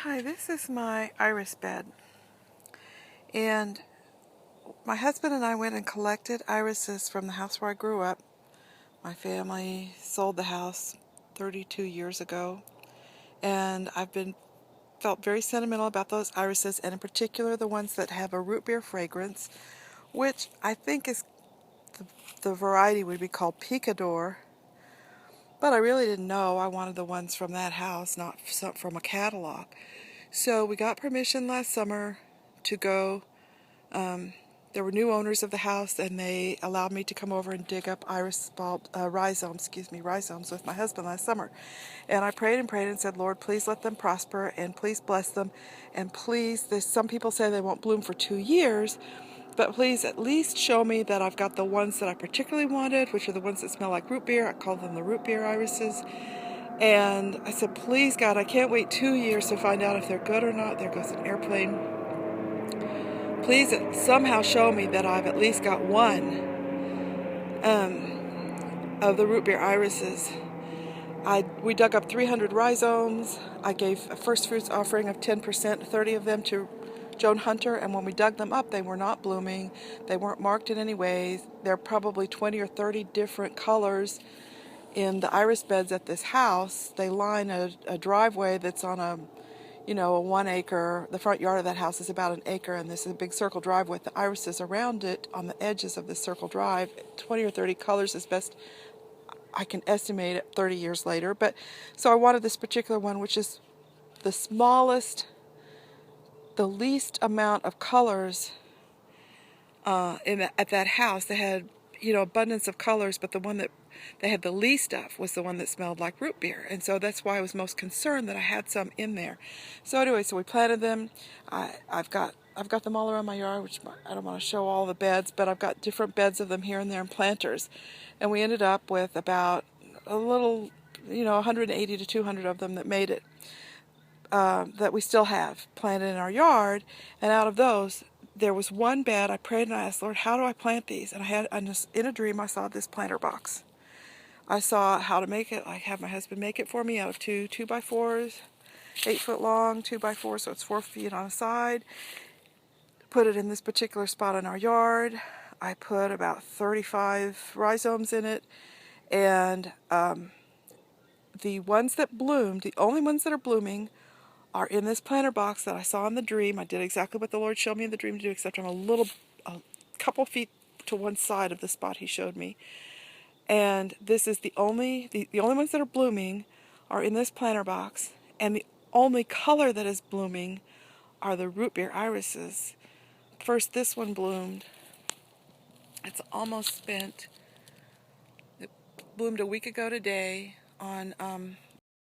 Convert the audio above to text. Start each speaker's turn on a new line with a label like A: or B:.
A: Hi, this is my iris bed, and my husband and I went and collected irises from the house where I grew up. My family sold the house 32 years ago, and felt very sentimental about those irises, and in particular the ones that have a root beer fragrance, which I think is the variety would be called Picador, but I really didn't know. I wanted the ones from that house, not from a catalog. So we got permission last summer to go. There were new owners of the house, and they allowed me to come over and dig up rhizomes with my husband last summer. And I prayed and said, Lord, please let them prosper, and please bless them, and please, some people say they won't bloom for 2 years, but please at least show me that I've got the ones that I particularly wanted, which are the ones that smell like root beer. I call them the root beer irises. And I said, please, God, I can't wait 2 years to find out if they're good or not. There goes an airplane. Please somehow show me that I've at least got one of the root beer irises. We dug up 300 rhizomes. I gave a first fruits offering of 10%, 30 of them to Joan Hunter, and when we dug them up, they were not blooming. They weren't marked in any way. There are probably 20 or 30 different colors in the iris beds at this house. They line a driveway that's on a 1 acre. The front yard of that house is about an acre, and this is a big circle drive with the irises around it on the edges of this circle drive. 20 or 30 colors is best I can estimate it 30 years later. But so I wanted this particular one, which is the smallest, the least amount of colors at that house. They had abundance of colors, but the one that they had the least of was the one that smelled like root beer, and so that's why I was most concerned that I had some in there. So anyway, so we planted them. I've got them all around my yard, which I don't want to show all the beds, but I've got different beds of them here and there in planters, and we ended up with about a little 180 to 200 of them that made it, that we still have planted in our yard. And out of those, there was one bed. I prayed and I asked, Lord, how do I plant these? And in a dream, I saw this planter box. I saw how to make it. I had my husband make it for me out of two 2x4s, 8 foot long 2x4, so it's 4 feet on a side. Put it in this particular spot in our yard. I put about 35 rhizomes in it, and the ones that bloomed, the only ones that are blooming, are in this planter box that I saw in the dream. I did exactly what the Lord showed me in the dream to do, except I'm a couple feet to one side of the spot He showed me. And this is the only ones that are blooming are in this planter box, and the only color that is blooming are the root beer irises. First, this one bloomed. It's almost spent. It bloomed a week ago today on